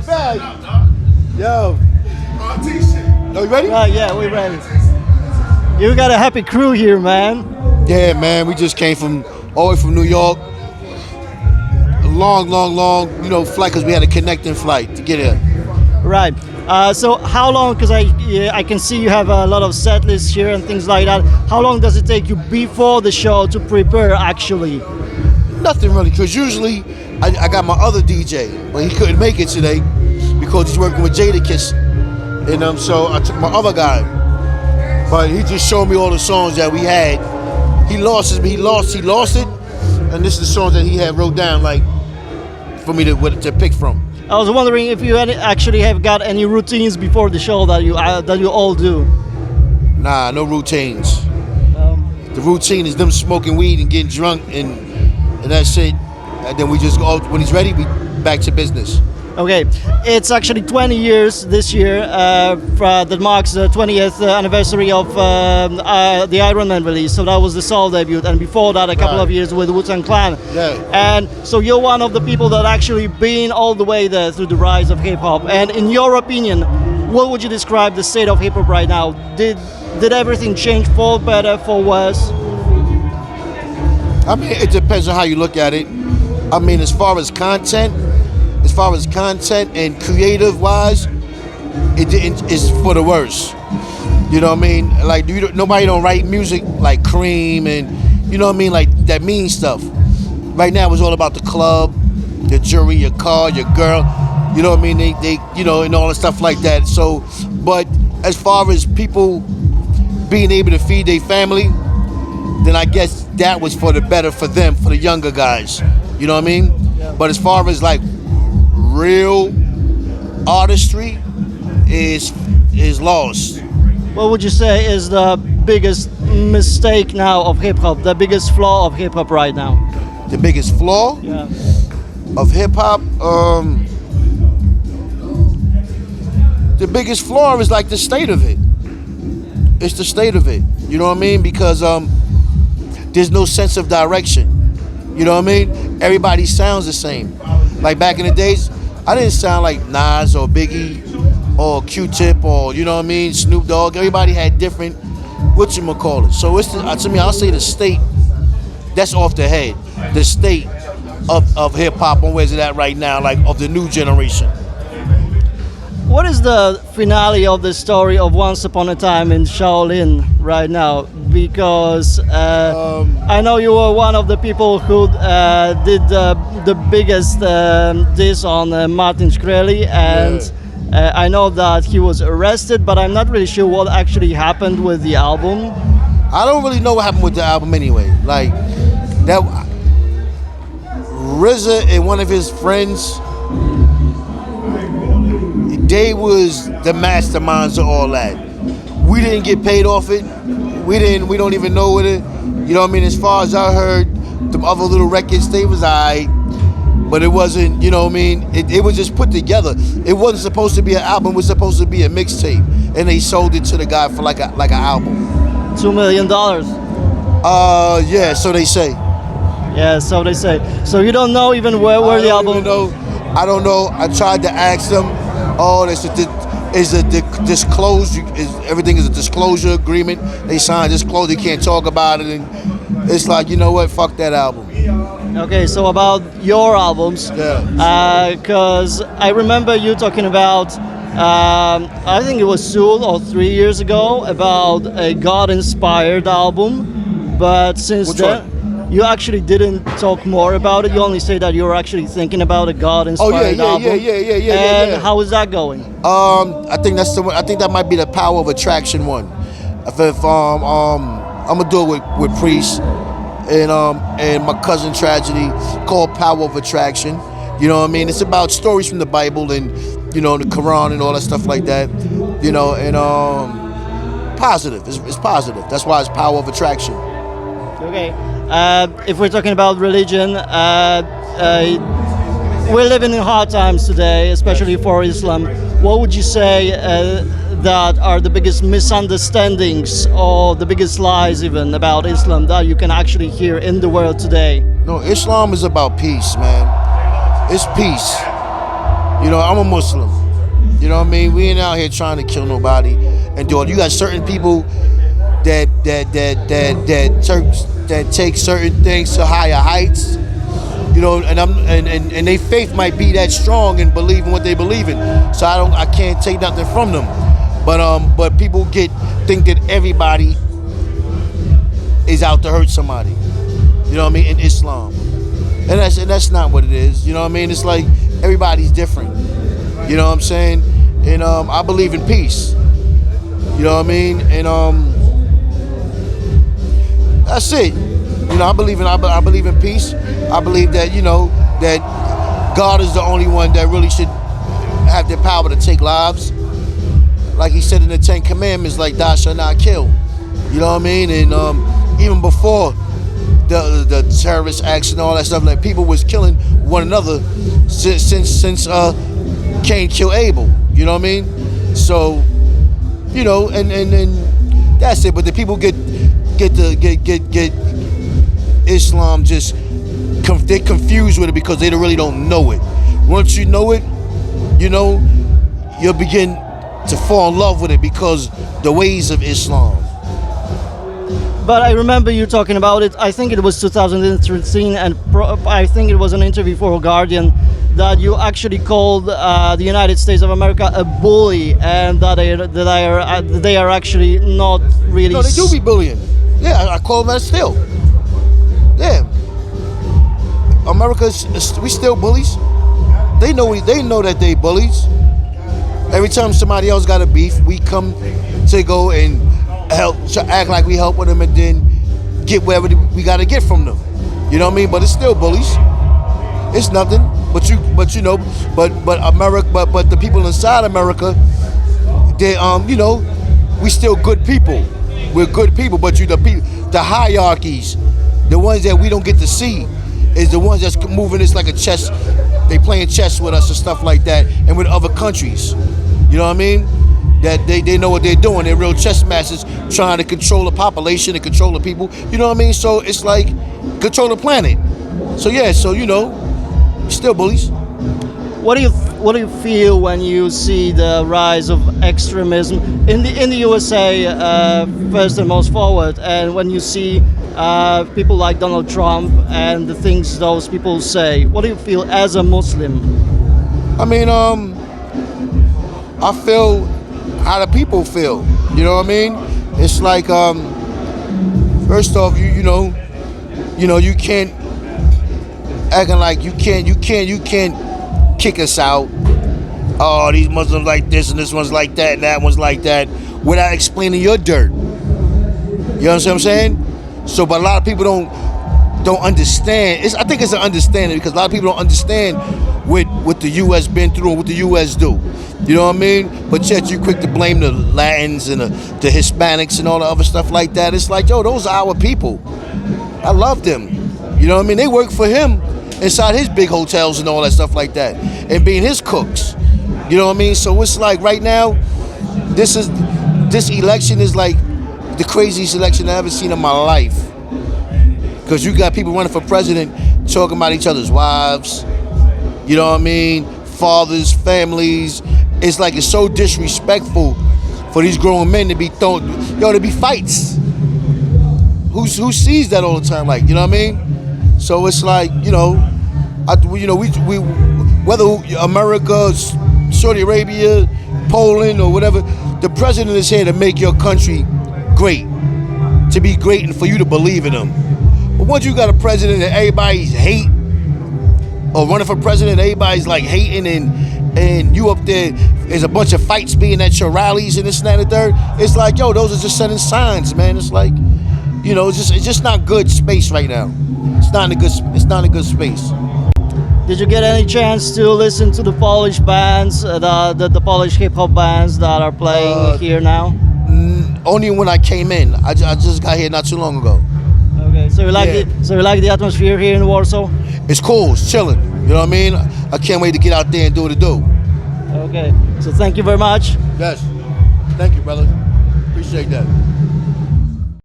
bag. Yo. Are you ready? Yeah, we're ready. You got a happy crew here, man. Yeah, man. We just came from all the way from New York. A long, flight because we had a connecting flight to get here. Right. So how long, because I can see you have a lot of set lists here and things like that. How long does it take you before the show to prepare actually? Nothing really, because usually I got my other DJ, but he couldn't make it today because he's working with Jadakiss. And so I took my other guy. But he just showed me all the songs that we had. He lost it. And this is the songs that he had wrote down, like, for me to pick from. I was wondering if you actually have got any routines before the show that you all do. Nah, no routines. The routine is them smoking weed and getting drunk, and that's it. And then we just go, when he's ready, we back to business. Okay, it's actually 20 years this year that marks the 20th anniversary of the Iron Man release. So that was the Soul debut, and before that, a couple of years with Wu-Tang Clan. Yeah. And so you're one of the people that actually been all the way there through the rise of hip hop. And in your opinion, what would you describe the state of hip hop right now? Did everything change for better, for worse? I mean, it depends on how you look at it. I mean, as far as content and creative wise, it's for the worse. You know what I mean? Like, nobody don't write music like Cream and, you know what I mean, like that mean stuff. Right now it's all about the club, the jewelry, your car, your girl. You know what I mean? They you know, and all the stuff like that. So, but as far as people being able to feed their family, then I guess that was for the better for them, for the younger guys. You know what I mean? Yeah. But as far as like real artistry is lost. What would you say is the biggest mistake now of hip hop? The biggest flaw of hip hop right now? The biggest flaw of hip hop? The biggest flaw is like the state of it. It's the state of it. You know what I mean? Because there's no sense of direction. You know what I mean? Everybody sounds the same. Like back in the days, I didn't sound like Nas or Biggie or Q-Tip or, you know what I mean, Snoop Dogg. Everybody had different whatchamacallit. So it's to me, I'll say the state, that's off the head. The state of hip hop and where's it at right now, like of the new generation. What is the finale of the story of Once Upon a Time in Shaolin right now? Because I know you were one of the people who did the biggest diss on Martin Shkreli, and I know that he was arrested, but I'm not really sure what actually happened with the album. I don't really know what happened with the album anyway. Like that, RZA and one of his friends, they was the masterminds of all that. We didn't get paid off it. We don't even know what it. You know what I mean? As far as I heard, the other little records, they was alright, but it wasn't. You know what I mean? It was just put together. It wasn't supposed to be an album. It was supposed to be a mixtape, and they sold it to the guy for like an album. $2 million. Yeah. So they say. Yeah. So they say. So you don't know even where the album. I don't know. I tried to ask them. Oh, everything is a disclosure agreement. They signed disclosure. They can't talk about it, and it's like, you know what? Fuck that album. Okay, so about your albums, because I remember you talking about, I think it was 2 or 3 years ago, about a God-inspired album, but since then, you actually didn't talk more about it. You only say that you were actually thinking about a God-inspired album. And how is that going? I think that's the one. I think that might be the Power of Attraction one. If I'm gonna do it with Priest and my cousin Tragedy, called Power of Attraction. You know what I mean? It's about stories from the Bible and, you know, the Quran and all that stuff like that. You know, and positive. It's positive. That's why it's Power of Attraction. Okay. If we're talking about religion, we're living in hard times today, especially for Islam. What would you say that are the biggest misunderstandings or the biggest lies even about Islam that you can actually hear in the world today? No, Islam is about peace, man. It's peace. You know, I'm a Muslim. You know what I mean? We ain't out here trying to kill nobody and do it. You got certain people that take certain things to higher heights. You know, and their faith might be that strong and believe in what they believe in. So I can't take nothing from them. But people think that everybody is out to hurt somebody. You know what I mean? In Islam. And that's not what it is. You know what I mean? It's like everybody's different. You know what I'm saying? And I believe in peace. You know what I mean? And that's it. You know, I believe in peace. I believe that, you know, that God is the only one that really should have the power to take lives. Like he said in the 10 Commandments, like thou shalt not kill. You know what I mean? And even before the terrorist acts and all that stuff, like people was killing one another since Cain killed Abel. You know what I mean? So, you know, and that's it. But the people get Islam just they're confused with it because they really don't know it. Once you know it, you know, you'll begin to fall in love with it because the ways of Islam. But I remember you talking about it. I think it was 2013, and I think it was an interview for Guardian that you actually called the United States of America a bully, and that they are actually not really. No, they do be bullying. Yeah, I call them that still. Yeah, we still bullies. They know that they bullies. Every time somebody else got a beef, we come to go and help, act like we help with them, and then get whatever we got to get from them. You know what I mean? But it's still bullies. It's nothing. But you know, but America, but the people inside America, they you know, we still good people. We're good people. But the hierarchies, the ones that we don't get to see, is the ones that's moving this like a chess. They playing chess with us and stuff like that, and with other countries. You know what I mean? That they know what they're doing. They're real chess masters trying to control the population and control the people. You know what I mean? So it's like control the planet. So yeah, so you know, still bullies. What do you feel when you see the rise of extremism in the USA, first and most forward, and when you see people like Donald Trump and the things those people say? What do you feel as a Muslim? I mean, I feel how the people feel. You know what I mean? It's like, first off, you know, you can't acting like you can't kick us out. Oh, these Muslims like this and this one's like that and that one's like that, without explaining your dirt. You understand what I'm saying? So, but a lot of people don't understand. I think it's an understanding, because a lot of people don't understand what the U.S. been through and what the U.S. do. You know what I mean? But yet you quick to blame the Latins and the Hispanics and all the other stuff like that. It's like, yo, those are our people. I love them. You know what I mean? They work for him inside his big hotels and all that stuff like that, and being his cooks. You know what I mean? So it's like right now, this election is like the craziest election I've ever seen in my life. Because you got people running for president talking about each other's wives, you know what I mean? Fathers, families. It's like it's so disrespectful for these grown men to be to be fights. Who sees that all the time? Like, you know what I mean? So it's like, we whether America, Saudi Arabia, Poland, or whatever, the president is here to make your country great, to be great, and for you to believe in them. But once you got a president that everybody's hate, or running for president, everybody's like hating, and you up there, there's a bunch of fights being at your rallies and this and that and the third. It's like, yo, those are just sending signs, man. It's like, it's just not good space right now. It's not in a good space. Did you get any chance to listen to the Polish bands, the Polish hip hop bands that are playing here now? Only when I came in. I just got here not too long ago. Okay, so you like the atmosphere here in Warsaw? It's cool. It's chilling. You know what I mean? I can't wait to get out there and do what it do. Okay, so thank you very much. Yes. Thank you, brother. Appreciate that.